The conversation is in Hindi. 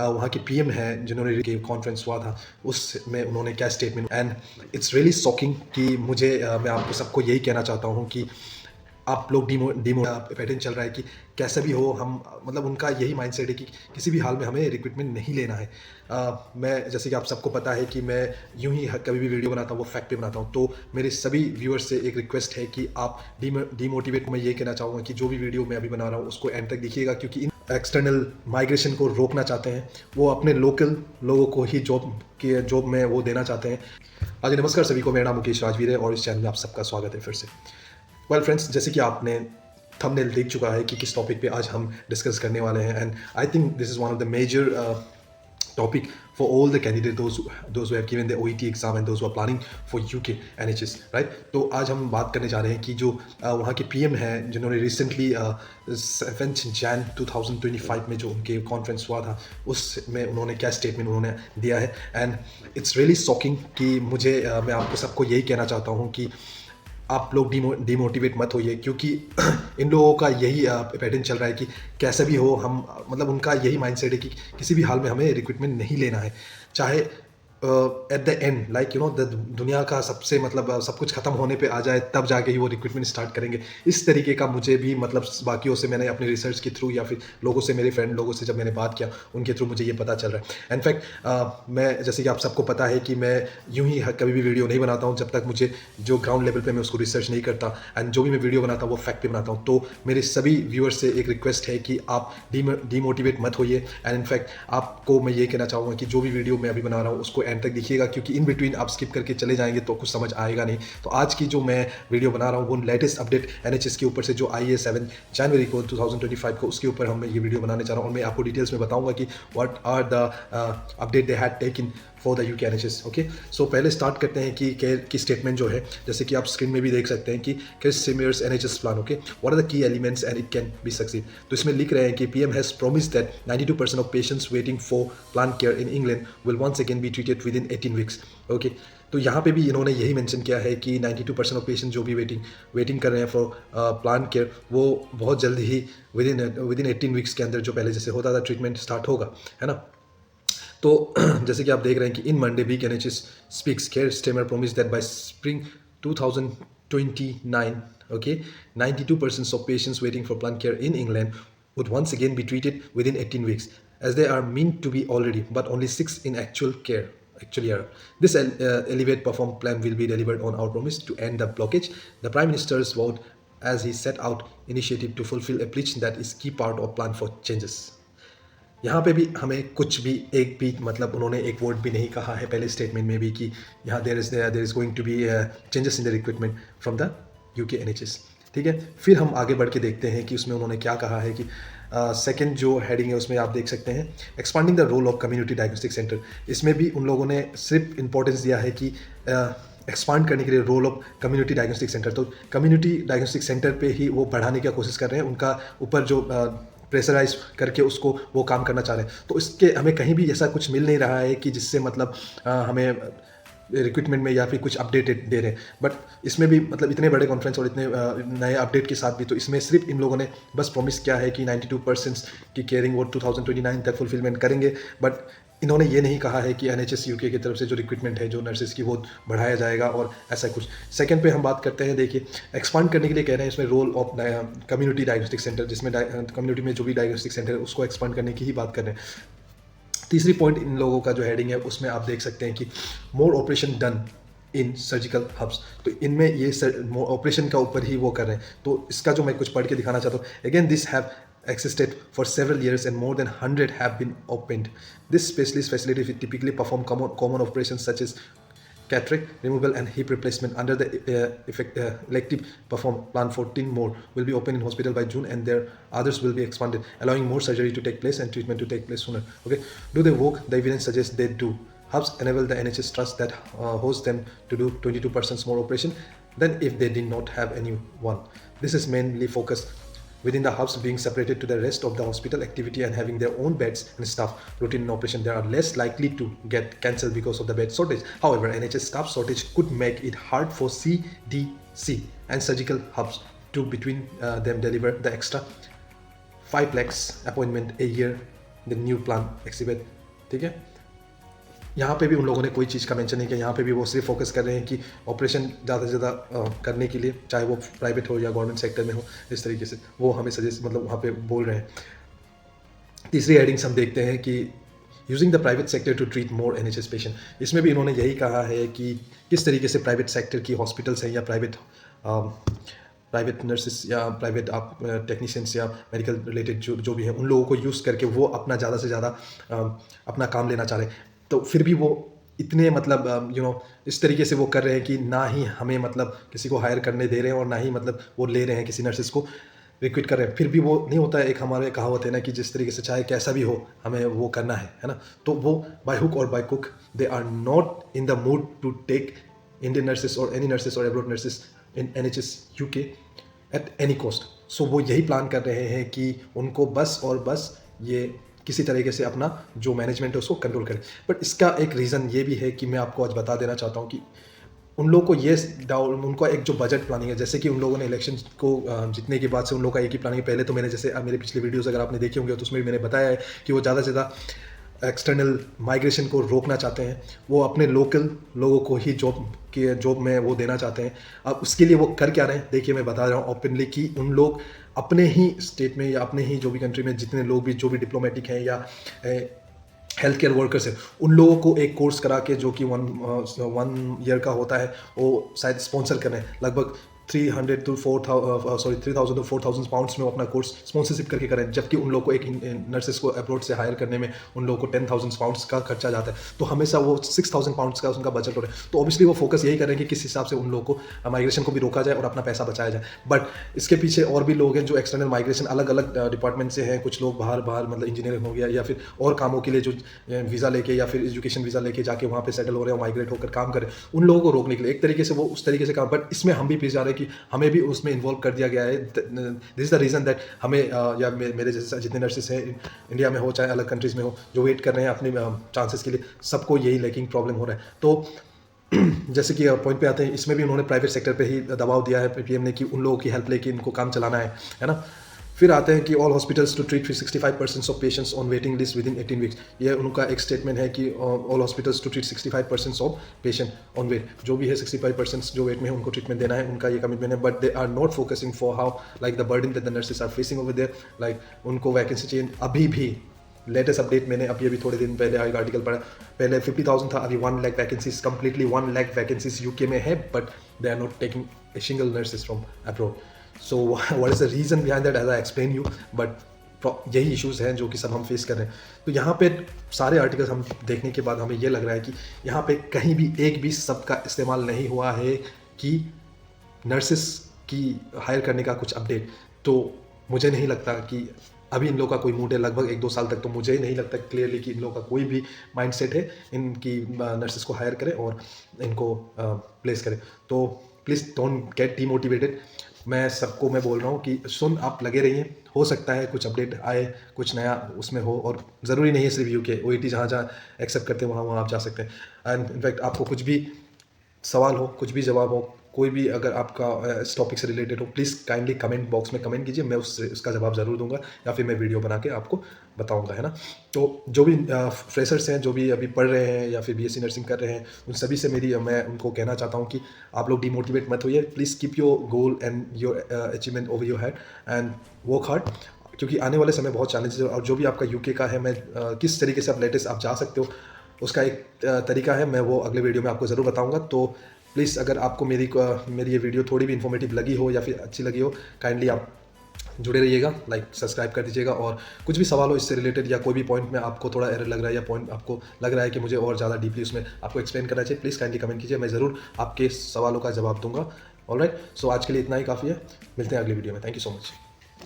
वहाँ के पीएम हैं जिन्होंने कॉन्फ्रेंस हुआ था उसमें उन्होंने क्या statement, and it's really shocking कि मुझे मैं आपको सबको यही कहना चाहता हूँ कि आप लोग डीमो पैटर्न चल रहा है कि कैसा भी हो हम, मतलब उनका यही माइंडसेट है कि किसी भी हाल में हमें रिक्रूटमेंट नहीं लेना है। मैं जैसे कि आप सबको पता है कि मैं यूं ही कभी भी वीडियो बनाता हूँ वो फैक्ट पे बनाता हूँ, तो मेरे सभी व्यूअर्स से एक रिक्वेस्ट है कि आप डीमोटिवेट, मैं ये कहना चाहूँगा कि जो भी वीडियो मैं अभी बना रहा हूँ उसको एंड तक देखिएगा, क्योंकि इन एक्सटर्नल माइग्रेशन को रोकना चाहते हैं, वो अपने लोकल लोगों को ही जॉब में वो देना चाहते हैं। हाँ जी, नमस्कार सभी को, मेरा नाम मुकेश राजवीर है और इस चैनल में आप सबका स्वागत है फिर से। वेल फ्रेंड्स, जैसे कि आपने थंबनेल देख चुका है कि किस टॉपिक पे आज हम डिस्कस करने वाले हैं, and I think this is one of the major topic for all the candidates, those who have given the OET exam and those who are planning for UK NHS, right? तो आज हम बात करने जा रहे हैं कि जो वहाँ के पीएम हैं जिन्होंने रिसेंटली 7 जैन 2025 में जो उनके कॉन्फ्रेंस हुआ था उसमें उन्होंने क्या स्टेटमेंट उन्होंने दिया है, एंड इट्स रियली शॉकिंग कि मुझे मैं आपको सबको यही कहना चाहता हूँ कि आप लोग डिमोटिवेट मत होइए, क्योंकि इन लोगों का यही पैटर्न चल रहा है कि कैसा भी हो हम, मतलब उनका यही माइंडसेट है कि किसी भी हाल में हमें रिक्रूटमेंट नहीं लेना है, चाहे at the end like you know the दुनिया का सबसे मतलब सब कुछ खत्म होने पे आ जाए तब जाके ही वो रिक्रूटमेंट स्टार्ट करेंगे। इस तरीके का मुझे भी मतलब बाकियों से मैंने अपने रिसर्च के थ्रू या फिर लोगों से, मेरे फ्रेंड लोगों से जब मैंने बात किया उनके थ्रू मुझे ये पता चल रहा है। इनफैक्ट मैं जैसे कि आप सबको पता है कि मैं यूं ही कभी भी वीडियो नहीं बनाता हूँ जब तक मुझे जो ग्राउंड लेवल पे मैं उसको रिसर्च नहीं करता, एंड जो भी मैं वीडियो बनाता हूँ वो फैक्ट पे बनाता हूँ। तो मेरे सभी व्यूअर्स से एक रिक्वेस्ट है कि आप डीमोटिवेट मत होइए, एंड इनफैक्ट आपको मैं ये कहना चाहूँगा कि जो भी वीडियो मैं अभी बना रहा हूँ उसको एंड तक देखिएगा, क्योंकि इन बिटवीन आप स्किप करके चले जाएंगे तो कुछ समझ आएगा नहीं। तो आज की जो मैं वीडियो बना रहा हूँ वो लेटेस्ट अपडेट एनएचएस के ऊपर से जो आई है 7 जनवरी को 2025 को, उसके ऊपर हम ये वीडियो बनाने जा रहा हूँ और मैं आपको डिटेल्स में बताऊंगा कि what are the update they had taken for the UK NHS. Okay, so पहले स्टार्ट करते हैं कि केयर की स्टेटमेंट जो है, जैसे कि आप स्क्रीन में भी देख सकते हैं कि Keir Starmer's NHS plan. Okay, what are the key elements and it can be succeed. तो इसमें लिख रहे हैं कि PM has promised that 92% of patients waiting for plan care in England will once again be treated within 18 weeks. Okay, तो यहाँ पे भी इन्होंने यही मेंशन किया है कि 92% ऑफ पेशेंट जो भी वेटिंग कर रहे हैं फॉर प्लान केयर वो बहुत जल्द ही विद इन 18 वीक्स के अंदर जो पहले जैसे होता था ट्रीटमेंट स्टार्ट होगा, है ना। तो जैसे कि आप देख रहे हैं कि in Monday week NHS speaks Keir Starmer promise that by spring 2029, okay, 92% of patients waiting for plant care in England would once again be treated within 18 weeks, as they are meant to be already, but only 6 in actual care. Actually, this elevate perform plan will be delivered on our promise to end the blockage. The Prime Minister's vowed as he set out initiative to fulfill a pledge that is key part of plan for changes. यहाँ पे भी हमें कुछ भी एक भी मतलब उन्होंने एक वर्ड भी नहीं कहा है पहले स्टेटमेंट में भी कि यहाँ there is going to be changes in the recruitment from the UK NHS. ठीक है, फिर हम आगे बढ़ के देखते हैं कि उसमें उन्होंने क्या कहा है कि सेकंड जो हेडिंग है उसमें आप देख सकते हैं expanding the role of community diagnostic centre. इसमें भी उन लोगों ने सिर्फ इंपॉर्टेंस दिया है कि एक्सपांड करने के लिए role of community diagnostic centre. तो कम्युनिटी डायग्नोस्टिक सेंटर पे ही वो बढ़ाने की कोशिश कर रहे हैं, उनका ऊपर जो प्रेशराइज करके उसको वो काम करना चाह रहे हैं। तो इसके हमें कहीं भी ऐसा कुछ मिल नहीं रहा है कि जिससे मतलब हमें रिक्रूटमेंट में या फिर कुछ अपडेट दे रहे हैं, बट इसमें भी मतलब इतने बड़े कॉन्फ्रेंस और इतने नए अपडेट के साथ भी तो इसमें सिर्फ इन लोगों ने बस प्रॉमिस किया है कि 92% की केयरिंग वो 2029 तक फुलफिलमेंट करेंगे, बट इन्होंने ये नहीं कहा है कि एनएचएस यूके की तरफ से जो रिक्रूटमेंट है जो नर्सेज की वो बढ़ाया जाएगा और ऐसा कुछ। सेकंड पे हम बात करते हैं, देखिए एक्सपांड करने के लिए कह रहे हैं इसमें role of community diagnostic centre, जिसमें कम्युनिटी में जो भी डायग्नोस्टिक सेंटर है उसको एक्सपांड करने की ही बात कर रहे हैं। तीसरी पॉइंट इन लोगों का जो हेडिंग है उसमें आप देख सकते हैं कि more operation done in surgical hubs. तो इनमें ये ऑपरेशन का ऊपर ही वो कर रहे हैं। तो इसका जो मैं कुछ पढ़ के दिखाना चाहता हूँ, again this have existed for several years and more than 100 have been opened. This specialist facility will typically perform common operations such as cataract removal and hip replacement. Under the elective perform plan, 14 more will be open in hospital by June, and there others will be expanded, allowing more surgery to take place and treatment to take place sooner. Okay, do they work? The evidence suggests they do. Hubs enable the NHS trust that hosts them to do 22% more operation than if they did not have anyone. This is mainly focused within the hubs being separated to the rest of the hospital activity and having their own beds and staff. Routine in operation, they are less likely to get cancelled because of the bed shortage. However, NHS staff shortage could make it hard for CDC and surgical hubs to between them deliver the extra 5 lakhs appointment a year the new plan exhibit, ठीक है। यहाँ पे भी उन लोगों ने कोई चीज़ का मेंशन नहीं किया, यहाँ पे भी वो सिर्फ फोकस कर रहे हैं कि ऑपरेशन ज़्यादा से ज़्यादा करने के लिए, चाहे वो प्राइवेट हो या गवर्नमेंट सेक्टर में हो, इस तरीके से वो हमें सजेस्ट मतलब वहाँ पे बोल रहे हैं। तीसरी हेडिंग्स हम देखते हैं कि using the private sector to treat more NHS patient. इसमें भी इन्होंने यही कहा है कि किस तरीके से प्राइवेट सेक्टर की हॉस्पिटल्स हैं या प्राइवेट नर्सेस या प्राइवेट आप टेक्नीशियंस या मेडिकल रिलेटेड जो भी हैं, उन लोगों को यूज़ करके वो अपना ज़्यादा से ज़्यादा अपना काम लेना चाह रहे हैं। तो फिर भी वो इतने मतलब इस तरीके से वो कर रहे हैं कि ना ही हमें मतलब किसी को हायर करने दे रहे हैं और ना ही मतलब वो ले रहे हैं किसी नर्सेस को रिक्रूट कर रहे हैं। फिर भी वो नहीं होता है, एक हमारे कहावत है ना कि जिस तरीके से चाहे कैसा भी हो हमें वो करना है ना। तो वो बाय हुक और बाय कुक they are not in the mood to take Indian nurses or any nurses or abroad nurses in NHS UK at any cost. So वो यही प्लान कर रहे हैं कि उनको बस और बस ये किसी तरीके से अपना जो मैनेजमेंट है उसको कंट्रोल करें। बट इसका एक रीज़न ये भी है कि मैं आपको आज बता देना चाहता हूँ कि उन लोगों को ये डाउट, उनका एक जो बजट प्लानिंग है, जैसे कि उन लोगों ने इलेक्शन को जीतने के बाद से उन लोगों का एक ही प्लानिंग है। पहले तो मैंने जैसे मेरे पिछले वीडियोज़ अगर आपने देखे होंगे तो उसमें भी मैंने बताया है कि वो ज़्यादा से ज़्यादा एक्सटर्नल माइग्रेशन को रोकना चाहते हैं, वो अपने लोकल लोगों को ही जॉब में वो देना चाहते हैं। अब उसके लिए वो कर क्या रहे हैं, देखिए मैं बता रहा हूँ ओपनली कि उन लोग अपने ही स्टेट में या अपने ही जो भी कंट्री में जितने लोग भी जो भी डिप्लोमेटिक हैं या हेल्थ केयर वर्कर्स है, उन लोगों को एक कोर्स करा के जो कि 1 ईयर का होता है, वो शायद स्पॉन्सर करें। लगभग 300 to 3,000 to 4,000 पाउंड्स में वो अपना कोर्स स्पॉन्सरशिप करके करें, जबकि उन लोगों को एक नर्सेस को अब्रॉड से हायर करने में उन लोगों को 10,000 पाउंड्स का खर्चा जाता है। तो हमेशा वो 6,000 पाउंड्स का उनका बजट हो रहा है। तो ऑब्वियसली वो फोकस यही करें कि किस हिसाब से उन लोगों को माइग्रेशन को भी रोका जाए और अपना पैसा बचाया जाए। बट इसके पीछे और भी लोग हैं जो एक्सटर्नल माइग्रेशन अलग अलग डिपार्टमेंट से हैं। कुछ लोग बाहर मतलब इंजीनियरिंग हो गया या फिर और कामों के लिए जो वीज़ा लेके या फिर एजुकेशन वीज़ा लेके जाके वहाँ पे सेटल हो रहे हैं, माइग्रेट होकर काम करें, उन लोगों को रोकने के लिए एक तरीके से वो उस तरीके से काम। बट इसमें हम भी पीछे जा रहे हैं कि हमें भी उसमें इन्वॉल्व कर दिया गया है। This is the reason that हमें या मेरे जैसे जितने नर्सेस हैं इंडिया में हो चाहे अलग कंट्रीज़ में हो, जो वेट कर रहे हैं अपने चांसेस के लिए, सबको यही लैकिंग प्रॉब्लम हो रहा है। तो जैसे कि पॉइंट पे आते हैं, इसमें भी उन्होंने प्राइवेट सेक्टर पे ही दबाव दिया है PM ने कि उन लोगों की हेल्प लेके इनको काम चलाना है ना। फिर आते हैं कि all hospitals to treat 65% of patients on waiting list within 18 weeks. ये उनका एक स्टेटमेंट है कि all hospitals to treat 65% of patient on wait, जो भी है 65% जो वेट में है उनको ट्रीटमेंट देना है, उनका ये कमिटमेंट है। But they are not focusing for how like the burden that the nurses are facing over there. Like उनको वैकेंसी चाहिए। अभी भी लेटेस्ट अपडेट मैंने अभी थोड़े दिन पहले एक आर्टिकल पढ़ा, पहले 50,000 था, अभी 1 lakh vacancies, completely 1 lakh vacancies UK में है, but they are not taking a single nurses from abroad. So what is the reason behind that, as I explain you. But यही इश्यूज़ हैं जो कि सब हम फेस कर रहे हैं। तो यहाँ पे सारे आर्टिकल्स हम देखने के बाद हमें ये लग रहा है कि यहाँ पे कहीं भी एक भी शब्द का इस्तेमाल नहीं हुआ है कि नर्सेस की हायर करने का कुछ अपडेट। तो मुझे नहीं लगता कि अभी इन लोगों का कोई मूड है। लगभग 1-2 साल तक तो मुझे ही नहीं लगता क्लियरली कि इन लोगों का कोई भी माइंडसेट है इनकी नर्सेस को हायर करें और इनको प्लेस करें। तो प्लीज़ डोंट गेट डीमोटिवेटेड। मैं सबको मैं बोल रहा हूँ कि आप लगे रहिए, हो सकता है कुछ अपडेट आए, कुछ नया उसमें हो, और ज़रूरी नहीं है सिर्फ UK, OET जहाँ जहाँ एक्सेप्ट करते हैं वहाँ आप जा सकते हैं। एंड इनफैक्ट आपको कुछ भी सवाल हो, कुछ भी जवाब हो, कोई भी अगर आपका इस टॉपिक से रिलेटेड हो, प्लीज़ काइंडली कमेंट बॉक्स में कमेंट कीजिए, मैं उसका जवाब ज़रूर दूंगा या फिर मैं वीडियो बना के आपको बताऊंगा, है ना। तो जो भी फ्रेशर्स हैं, जो भी अभी पढ़ रहे हैं या फिर BSc नर्सिंग कर रहे हैं, उन सभी से मैं उनको कहना चाहता हूँ कि आप लोग डिमोटिवेट मत होइए। Please keep your goal and your achievement over your head and work hard, क्योंकि आने वाले समय बहुत चैलेंजेस है। और जो भी आपका UK का है, मैं किस तरीके से आप लेटेस्ट आप जा सकते हो उसका एक तरीका है, मैं वो अगले वीडियो में आपको ज़रूर बताऊंगा। तो प्लीज़ अगर आपको मेरी ये वीडियो थोड़ी भी इन्फॉर्मेटिव लगी हो या फिर अच्छी लगी हो, काइंडली आप जुड़े रहिएगा, लाइक सब्सक्राइब कर दीजिएगा। और कुछ भी सवाल हो इससे रिलेटेड या कोई भी पॉइंट में आपको थोड़ा एरर लग रहा है या पॉइंट आपको लग रहा है कि मुझे और ज़्यादा डीपली उसमें आपको एक्सप्लेन करना चाहिए, प्लीज़ काइंडली कमेंट कीजिए, मैं ज़रूर आपके सवालों का जवाब दूंगा। ऑलराइट, सो आज के लिए इतना ही काफ़ी है, मिलते हैं अगली वीडियो में। Thank you so much.